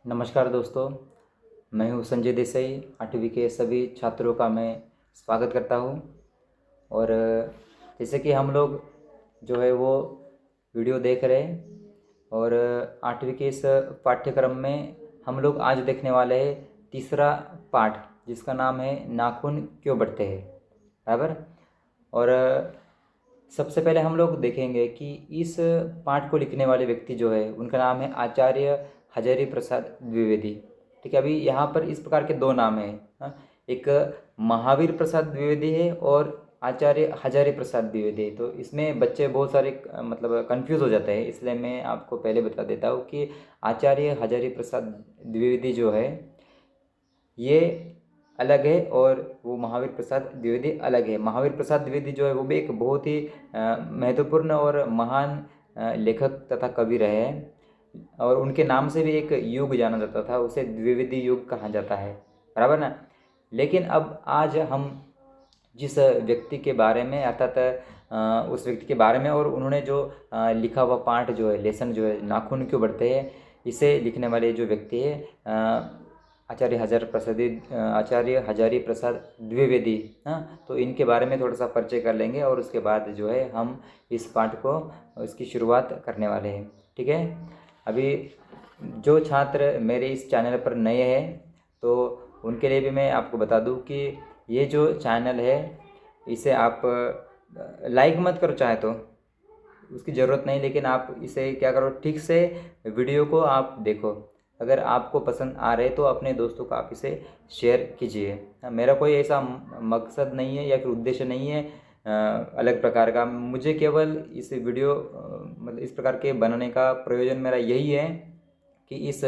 नमस्कार दोस्तों, मैं हूं संजय देसाई। 8वीं के सभी छात्रों का मैं स्वागत करता हूं। और जैसे कि हम लोग जो है वो वीडियो देख रहे हैं, और 8वीं के इस पाठ्यक्रम में हम लोग आज देखने वाले हैं तीसरा पाठ, जिसका नाम है नाखून क्यों बढ़ते हैं। बराबर। और सबसे पहले हम लोग देखेंगे कि इस पाठ को लिखने वाले व्यक्ति जो है उनका नाम है आचार्य हजारी प्रसाद द्विवेदी। ठीक है, अभी यहाँ पर इस प्रकार के दो नाम हैं। हाँ, एक महावीर प्रसाद द्विवेदी है और आचार्य हजारी प्रसाद द्विवेदी है। तो इसमें बच्चे बहुत सारे मतलब कंफ्यूज हो जाते हैं, इसलिए मैं आपको पहले बता देता हूँ कि आचार्य हजारी प्रसाद द्विवेदी जो है ये अलग है, और वो महावीर प्रसाद द्विवेदी अलग है। महावीर प्रसाद द्विवेदी जो है वो भी एक बहुत ही महत्वपूर्ण और महान लेखक तथा कवि रहे हैं, और उनके नाम से भी एक युग जाना जाता था, उसे द्विवेदी युग कहा जाता है। बराबर ना। लेकिन अब आज हम जिस व्यक्ति के बारे में, अर्थात उस व्यक्ति के बारे में, और उन्होंने जो लिखा हुआ पाठ जो है, लेसन जो है नाखून क्यों बढ़ते हैं, इसे लिखने वाले जो व्यक्ति है आचार्य हजारी प्रसाद द्विवेदी। हाँ, तो इनके बारे में थोड़ा सा परिचय कर लेंगे, और उसके बाद जो है हम इस पाठ को, इसकी शुरुआत करने वाले हैं। ठीक है। अभी जो छात्र मेरे इस चैनल पर नए हैं, तो उनके लिए भी मैं आपको बता दूं कि ये जो चैनल है इसे आप लाइक मत करो, चाहे तो उसकी ज़रूरत नहीं, लेकिन आप इसे क्या करो, ठीक से वीडियो को आप देखो। अगर आपको पसंद आ रहे तो अपने दोस्तों को आप इसे शेयर कीजिए। मेरा कोई ऐसा मकसद नहीं है या फिर उद्देश्य नहीं है अलग प्रकार का। मुझे केवल इस वीडियो मतलब इस प्रकार के बनाने का प्रयोजन मेरा यही है कि इस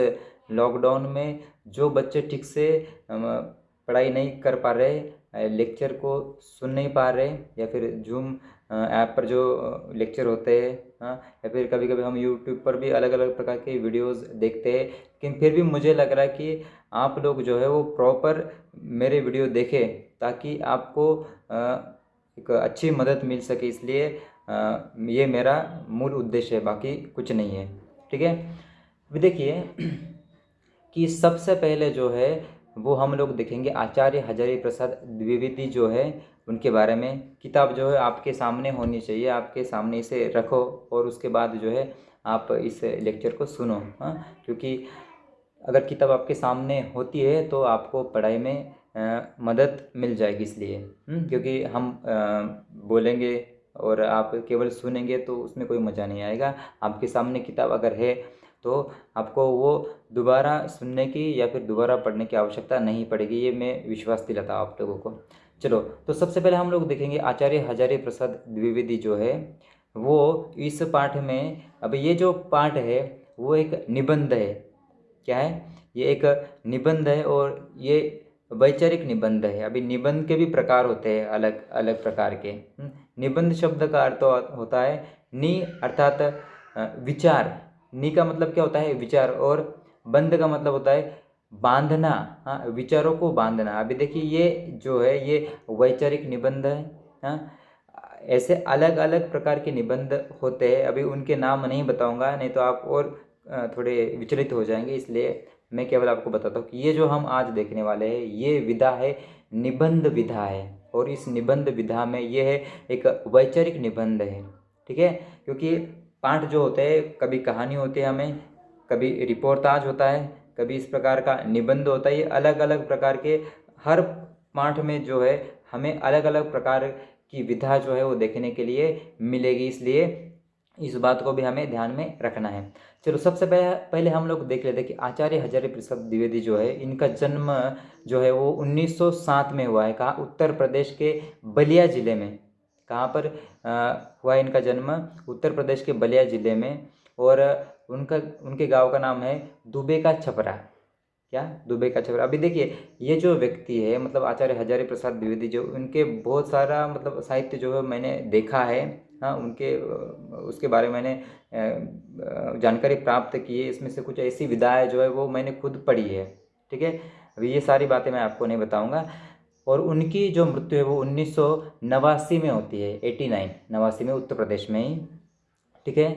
लॉकडाउन में जो बच्चे ठीक से पढ़ाई नहीं कर पा रहे, लेक्चर को सुन नहीं पा रहे, या फिर जूम ऐप पर जो लेक्चर होते हैं, हाँ, या फिर कभी कभी हम यूट्यूब पर भी अलग अलग प्रकार के वीडियोस देखते हैं, लेकिन फिर भी मुझे लग रहा है कि आप लोग जो है वो प्रॉपर मेरे वीडियो देखें, ताकि आपको एक अच्छी मदद मिल सके। इसलिए ये मेरा मूल उद्देश्य है, बाकी कुछ नहीं है। ठीक है। अभी देखिए कि सबसे पहले जो है वो हम लोग देखेंगे आचार्य हजारी प्रसाद द्विवेदी जो है उनके बारे में। किताब जो है आपके सामने होनी चाहिए, आपके सामने इसे रखो, और उसके बाद जो है आप इस लेक्चर को सुनो। हाँ, क्योंकि अगर किताब आपके सामने होती है तो आपको पढ़ाई में मदद मिल जाएगी। इसलिए क्योंकि हम बोलेंगे और आप केवल सुनेंगे तो उसमें कोई मज़ा नहीं आएगा। आपके सामने किताब अगर है तो आपको वो दोबारा सुनने की या फिर दोबारा पढ़ने की आवश्यकता नहीं पड़ेगी, ये मैं विश्वास दिलाता हूँ आप लोगों को। चलो, तो सबसे पहले हम लोग देखेंगे आचार्य हजारी प्रसाद द्विवेदी जो है वो इस पाठ में। अब ये जो पाठ है वो एक निबंध है। क्या है? ये एक निबंध है, और ये वैचारिक निबंध है। अभी निबंध के भी प्रकार होते हैं अलग अलग प्रकार के। निबंध शब्द का अर्थ होता है नि, अर्थात विचार। नि का मतलब क्या होता है? विचार। और बंध का मतलब होता है बांधना। हाँ, विचारों को बांधना। अभी देखिए ये जो है ये वैचारिक निबंध है। हाँ, ऐसे अलग अलग प्रकार के निबंध होते हैं। अभी उनके नाम नहीं बताऊंगा, नहीं तो आप और थोड़े विचलित हो जाएंगे, इसलिए मैं केवल आपको बताता हूँ कि ये जो हम आज देखने वाले हैं ये विधा है, निबंध विधा है। और इस निबंध विधा में ये है एक वैचारिक निबंध है। ठीक है। क्योंकि पाठ जो होते हैं, कभी कहानी होती है हमें, कभी रिपोर्टाज होता है, कभी इस प्रकार का निबंध होता है। ये अलग अलग प्रकार के हर पाठ में जो है हमें अलग अलग प्रकार की विधा जो है वो देखने के लिए मिलेगी, इसलिए इस बात को भी हमें ध्यान में रखना है। चलो, सबसे पहले हम लोग देख लेते हैं कि आचार्य हजारी प्रसाद द्विवेदी जो है इनका जन्म जो है वो 1907 में हुआ है। कहाँ? उत्तर प्रदेश के बलिया जिले में। कहाँ पर हुआ इनका जन्म? उत्तर प्रदेश के बलिया जिले में। और उनके गांव का नाम है दुबे का छपरा। क्या? दुबे का छपरा। अभी देखिए ये जो व्यक्ति है, मतलब आचार्य हजारी प्रसाद द्विवेदी, जो उनके बहुत सारा मतलब साहित्य जो है मैंने देखा है। हाँ, उनके उसके बारे में मैंने जानकारी प्राप्त की है। इसमें से कुछ ऐसी विधाएं जो है वो मैंने खुद पढ़ी है। ठीक है। अभी ये सारी बातें मैं आपको नहीं बताऊंगा। और उनकी जो मृत्यु है वो 1989 में होती है। 89 89 में, उत्तर प्रदेश में ही। ठीक है।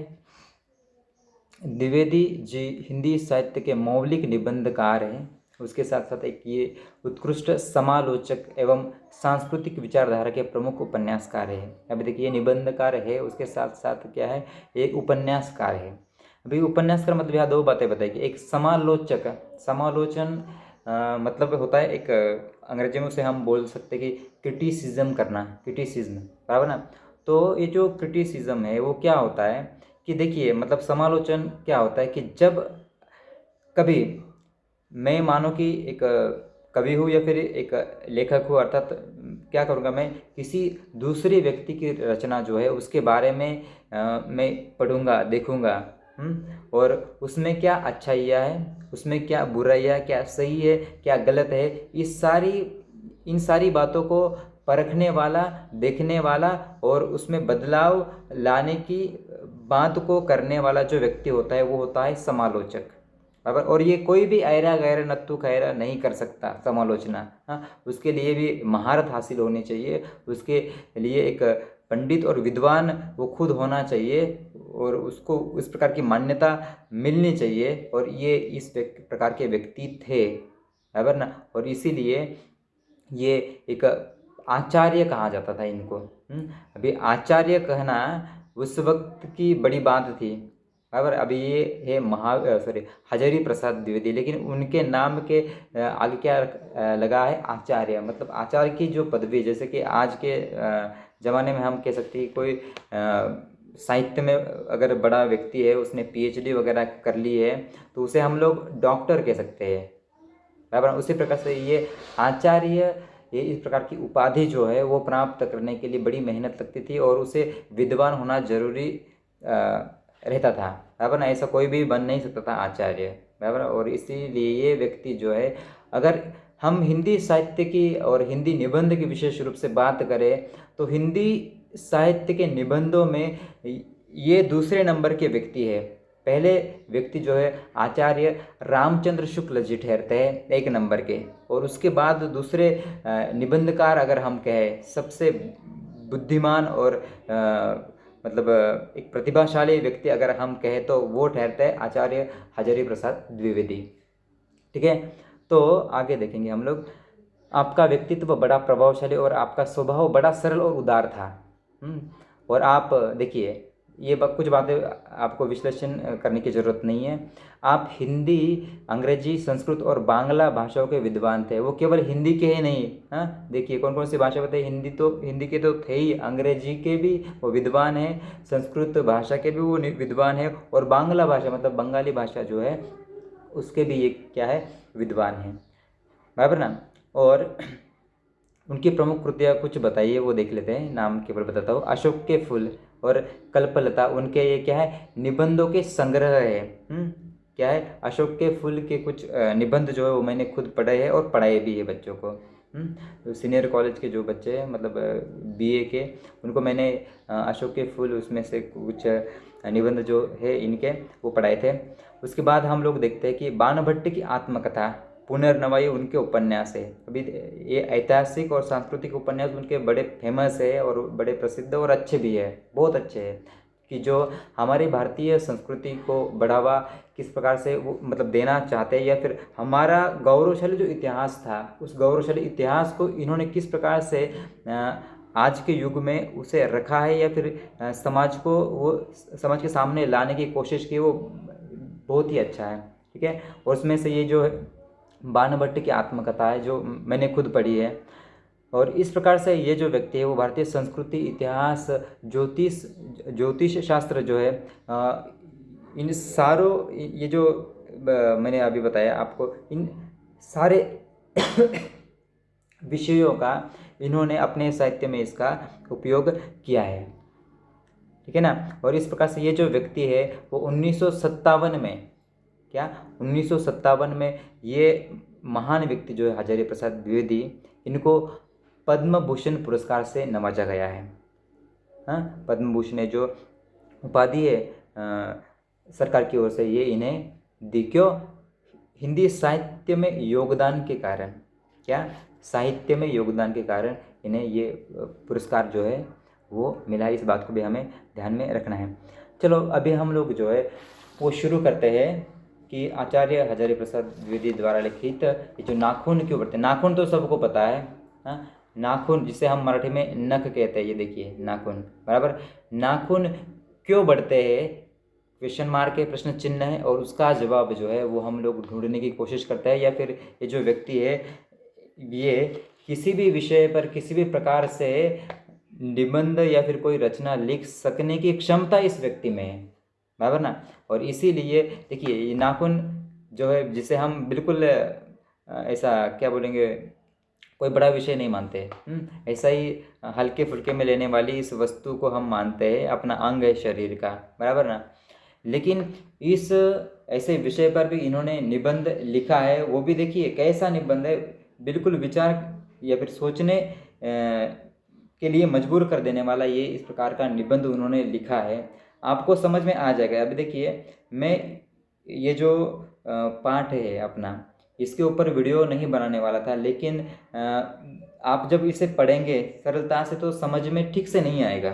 द्विवेदी जी हिंदी साहित्य के मौलिक निबंधकार हैं। उसके साथ साथ एक ये उत्कृष्ट समालोचक एवं सांस्कृतिक विचारधारा के प्रमुख उपन्यासकार है। अभी देखिए निबंधकार है, उसके साथ साथ क्या है, एक उपन्यासकार है। अभी उपन्यासकार मतलब यहाँ दो बातें बताएगी। एक समालोचक, समालोचन मतलब होता है एक अंग्रेजी में उसे हम बोल सकते हैं कि क्रिटिसिज्म करना, क्रिटिसिज्म, बराबर ना। तो ये जो क्रिटिसिज्म है वो क्या होता है कि देखिए मतलब समालोचन क्या होता है कि जब कभी मैं मानो कि एक कवि हूँ या फिर एक लेखक हूँ, अर्थात क्या करूँगा, मैं किसी दूसरे व्यक्ति की रचना जो है उसके बारे में मैं पढ़ूँगा, देखूँगा, और उसमें क्या अच्छाइयाँ है, उसमें क्या बुराइयाँ, क्या सही है, क्या गलत है, इन सारी बातों को परखने वाला, देखने वाला और उसमें बदलाव लाने की बात को करने वाला जो व्यक्ति होता है वो होता है समालोचक, बराबर। और ये कोई भी ऐरा गैरा नत्थु खैरा नहीं कर सकता समालोचना। हाँ, उसके लिए भी महारत हासिल होनी चाहिए, उसके लिए एक पंडित और विद्वान वो खुद होना चाहिए और उसको उस प्रकार की मान्यता मिलनी चाहिए, और ये इस प्रकार के व्यक्ति थे, बराबर ना। और इसीलिए ये एक आचार्य कहा जाता था इनको। अभी आचार्य कहना उस वक्त की बड़ी बात थी, बराबर। अभी ये है हजारी प्रसाद द्विवेदी, लेकिन उनके नाम के आगे क्या लगा है, आचार्य। मतलब आचार्य की जो पदवी, जैसे कि आज के ज़माने में हम कह सकते हैं कोई साहित्य में अगर बड़ा व्यक्ति है, उसने पीएचडी वगैरह कर ली है, तो उसे हम लोग डॉक्टर कह सकते हैं, बराबर। उसी प्रकार से ये आचार्य, ये इस प्रकार की उपाधि जो है वो प्राप्त करने के लिए बड़ी मेहनत लगती थी और उसे विद्वान होना जरूरी रहता था, बराबर ना। ऐसा कोई भी बन नहीं सकता था आचार्य, बराबर। और इसीलिए ये व्यक्ति जो है, अगर हम हिंदी साहित्य की और हिंदी निबंध की विशेष रूप से बात करें तो हिंदी साहित्य के निबंधों में ये दूसरे नंबर के व्यक्ति है। पहले व्यक्ति जो है आचार्य रामचंद्र शुक्ल जी ठहरते हैं एक नंबर के, और उसके बाद दूसरे निबंधकार अगर हम कहें सबसे बुद्धिमान और मतलब एक प्रतिभाशाली व्यक्ति अगर हम कहें तो वो ठहरता है आचार्य हजारी प्रसाद द्विवेदी, ठीक है। तो आगे देखेंगे हम लोग। आपका व्यक्तित्व बड़ा प्रभावशाली और आपका स्वभाव बड़ा सरल और उदार था। और आप देखिए ये कुछ बातें आपको विश्लेषण करने की ज़रूरत नहीं है। आप हिंदी, अंग्रेजी, संस्कृत और बांग्ला भाषाओं के विद्वान थे। वो केवल हिंदी के ही नहीं, हाँ देखिए कौन कौन सी भाषा बताइए। हिंदी के तो थे ही, अंग्रेजी के भी वो विद्वान हैं, संस्कृत भाषा के भी वो विद्वान है, और बांग्ला भाषा मतलब बंगाली भाषा जो है उसके भी ये क्या है, विद्वान हैं, बराबर ना। और उनकी प्रमुख कृतियाँ कुछ बताइए, वो देख लेते हैं, नाम केवल बताता हूँ। अशोक के फूल और कल्पलता, उनके ये क्या है, निबंधों के संग्रह है। क्या है, अशोक के फूल के कुछ निबंध जो है वो मैंने खुद पढ़े हैं और पढ़ाए भी है बच्चों को। तो सीनियर कॉलेज के जो बच्चे हैं मतलब बीए के, उनको मैंने अशोक के फूल उसमें से कुछ निबंध जो है इनके वो पढ़ाए थे। उसके बाद हम लोग देखते हैं कि बाणभट्ट की आत्मकथा, पुनर्नवाई उनके उपन्यास है। अभी ये ऐतिहासिक और सांस्कृतिक उपन्यास उनके बड़े फेमस है और बड़े प्रसिद्ध और अच्छे भी है, बहुत अच्छे हैं, कि जो हमारी भारतीय संस्कृति को बढ़ावा किस प्रकार से वो मतलब देना चाहते हैं, या फिर हमारा गौरवशाली जो इतिहास था उस गौरवशाली इतिहास को इन्होंने किस प्रकार से आज के युग में उसे रखा है, या फिर समाज को वो समाज के सामने लाने की कोशिश की, वो बहुत ही अच्छा है, ठीक है। और उसमें से ये जो है बाणभट्ट की आत्मकथा है जो मैंने खुद पढ़ी है। और इस प्रकार से ये जो व्यक्ति है वो भारतीय संस्कृति, इतिहास, ज्योतिष शास्त्र जो है इन सारों, ये जो मैंने अभी बताया आपको, इन सारे विषयों का इन्होंने अपने साहित्य में इसका उपयोग किया है, ठीक है ना। और इस प्रकार से ये जो व्यक्ति है वो 1957 में, क्या 1957 में ये महान व्यक्ति जो है हजारी प्रसाद द्विवेदी, इनको पद्म भूषण पुरस्कार से नवाजा गया है। हाँ, पद्म भूषण है जो उपाधि है सरकार की ओर से, ये इन्हें दी, क्यों, हिंदी साहित्य में योगदान के कारण, क्या साहित्य में योगदान के कारण इन्हें ये पुरस्कार जो है वो मिला है। इस बात को भी हमें ध्यान में रखना है। चलो अभी हम लोग जो है वो शुरू करते हैं कि आचार्य हजारी प्रसाद द्विवेदी द्वारा लिखित ये जो नाखून क्यों बढ़ते हैं। नाखून तो सबको पता है, हाँ, नाखून जिसे हम मराठी में नख कहते हैं, ये देखिए नाखून बराबर। नाखून क्यों बढ़ते हैं, क्वेश्चन मार्क है, प्रश्न चिन्ह है, और उसका जवाब जो है वो हम लोग ढूंढने की कोशिश करते हैं। या फिर ये जो व्यक्ति है ये किसी भी विषय पर किसी भी प्रकार से निबंध या फिर कोई रचना लिख सकने की क्षमता इस व्यक्ति में है, बराबर ना। और इसीलिए देखिए ये नाखून जो है जिसे हम बिल्कुल ऐसा क्या बोलेंगे, कोई बड़ा विषय नहीं मानते, ऐसा ही हल्के फुल्के में लेने वाली इस वस्तु को हम मानते हैं अपना अंग है शरीर का, बराबर ना। लेकिन इस ऐसे विषय पर भी इन्होंने निबंध लिखा है, वो भी देखिए कैसा निबंध है, बिल्कुल विचार या फिर सोचने के लिए मजबूर कर देने वाला ये इस प्रकार का निबंध उन्होंने लिखा है, आपको समझ में आ जाएगा। अभी देखिए मैं ये जो पाठ है अपना, इसके ऊपर वीडियो नहीं बनाने वाला था, लेकिन आप जब इसे पढ़ेंगे सरलता से तो समझ में ठीक से नहीं आएगा,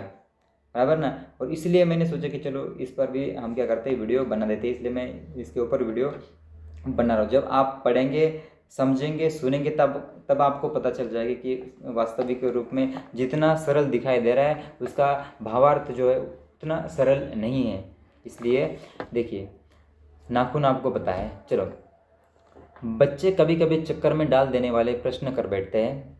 बराबर ना। और इसलिए मैंने सोचा कि चलो इस पर भी हम क्या करते हैं, वीडियो बना देते हैं, इसलिए मैं इसके ऊपर वीडियो बना रहा हूँ। जब आप पढ़ेंगे समझेंगे सुनेंगे तब आपको पता चल जाएगा कि वास्तविक रूप में जितना सरल दिखाई दे रहा है उसका भावार्थ जो है उतना सरल नहीं है। इसलिए देखिए नाखून आपको पता है, चलो बच्चे कभी कभी चक्कर में डाल देने वाले प्रश्न कर बैठते हैं।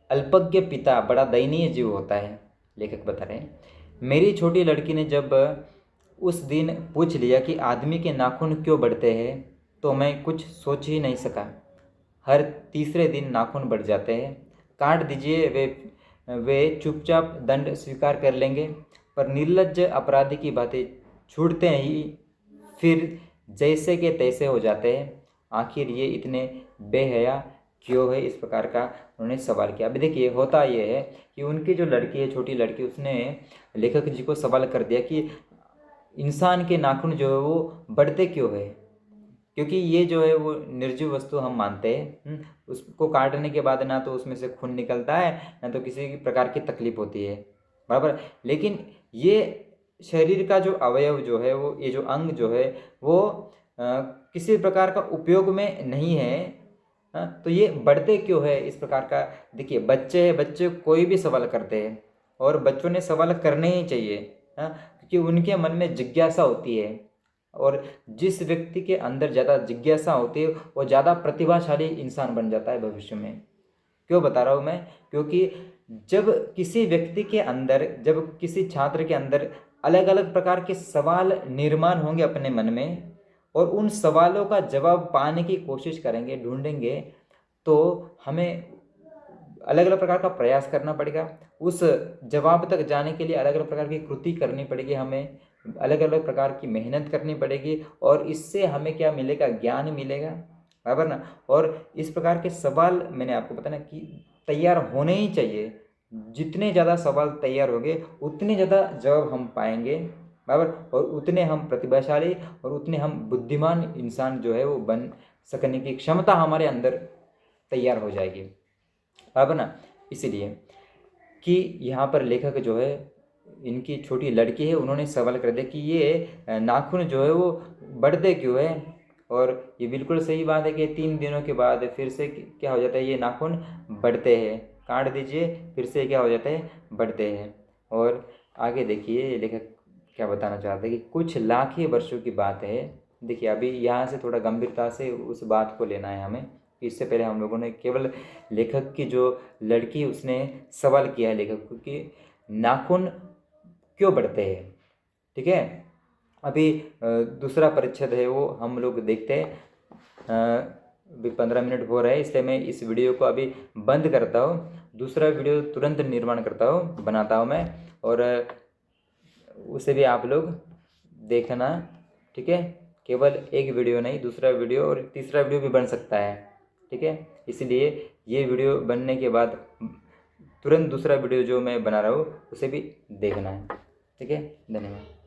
अल्पज्ञ पिता बड़ा दयनीय जीव होता है, लेखक बता रहे हैं। मेरी छोटी लड़की ने जब उस दिन पूछ लिया कि आदमी के नाखून क्यों बढ़ते हैं तो मैं कुछ सोच ही नहीं सका। हर तीसरे दिन नाखून बढ़ जाते हैं, काट दीजिए, वे चुपचाप दंड स्वीकार कर लेंगे, पर निर्लज्ज अपराधी की बातें छूटते ही फिर जैसे के तैसे हो जाते हैं। आखिर ये इतने बेहया क्यों है, इस प्रकार का उन्होंने सवाल किया। अभी देखिए होता ये है कि उनकी जो लड़की है, छोटी लड़की, उसने लेखक जी को सवाल कर दिया कि इंसान के नाखून जो है वो बढ़ते क्यों है, क्योंकि ये जो है वो निर्जीव वस्तु हम मानते हैं। उसको काटने के बाद ना तो उसमें से खून निकलता है ना तो किसी प्रकार की तकलीफ होती है, बराबर। लेकिन ये शरीर का जो अवयव जो है वो, ये जो अंग जो है वो किसी प्रकार का उपयोग में नहीं है, तो ये बढ़ते क्यों है इस प्रकार का। देखिए बच्चे हैं, बच्चे कोई भी सवाल करते हैं और बच्चों ने सवाल करने ही चाहिए, क्योंकि उनके मन में जिज्ञासा होती है, और जिस व्यक्ति के अंदर ज़्यादा जिज्ञासा होती है वो ज़्यादा प्रतिभाशाली इंसान बन जाता है भविष्य में। क्यों बता रहा हूँ मैं, क्योंकि जब किसी व्यक्ति के अंदर, जब किसी छात्र के अंदर अलग अलग प्रकार के सवाल निर्माण होंगे अपने मन में, और उन सवालों का जवाब पाने की कोशिश करेंगे, ढूंढेंगे, तो हमें अलग अलग प्रकार का प्रयास करना पड़ेगा। उस जवाब तक जाने के लिए अलग अलग प्रकार की कृति करनी पड़ेगी, हमें अलग अलग प्रकार की मेहनत करनी पड़ेगी, और इससे हमें क्या मिलेगा, ज्ञान मिलेगा, बराबर ना। और इस प्रकार के सवाल मैंने आपको बताया ना कि तैयार होने ही चाहिए। जितने ज़्यादा सवाल तैयार होंगे उतने ज़्यादा जवाब हम पाएंगे, बराबर, और उतने हम प्रतिभाशाली और उतने हम बुद्धिमान इंसान जो है वो बन सकने की क्षमता हमारे अंदर तैयार हो जाएगी, बराबर ना। इसीलिए कि यहाँ पर लेखक जो है, इनकी छोटी लड़की है, उन्होंने सवाल कर दिया कि ये नाखून जो है वो बढ़ते क्यों है। और ये बिल्कुल सही बात है कि 3 दिनों के बाद फिर से क्या हो जाता है, ये नाखून बढ़ते हैं, काट दीजिए फिर से क्या हो जाता है, बढ़ते हैं। और आगे देखिए लेखक क्या बताना चाहते हैं कि कुछ लाख ही वर्षों की बात है। देखिए अभी यहाँ से थोड़ा गंभीरता से उस बात को लेना है हमें। इससे पहले हम लोगों ने केवल लेखक की जो लड़की, उसने सवाल किया है लेखक को कि नाखून क्यों बढ़ते हैं, ठीक है। अभी दूसरा परिच्छेद है वो हम लोग देखते हैं। अभी 15 मिनट हो रहे हैं, इसलिए मैं इस वीडियो को अभी बंद करता हूँ, दूसरा वीडियो तुरंत निर्माण करता हूँ, बनाता हूँ मैं, और उसे भी आप लोग देखना, ठीक है। केवल एक वीडियो नहीं, दूसरा वीडियो और तीसरा वीडियो भी बन सकता है, ठीक है। इसलिए ये वीडियो बनने के बाद तुरंत दूसरा वीडियो जो मैं बना रहा हूँ उसे भी देखना है, ठीक है। धन्यवाद।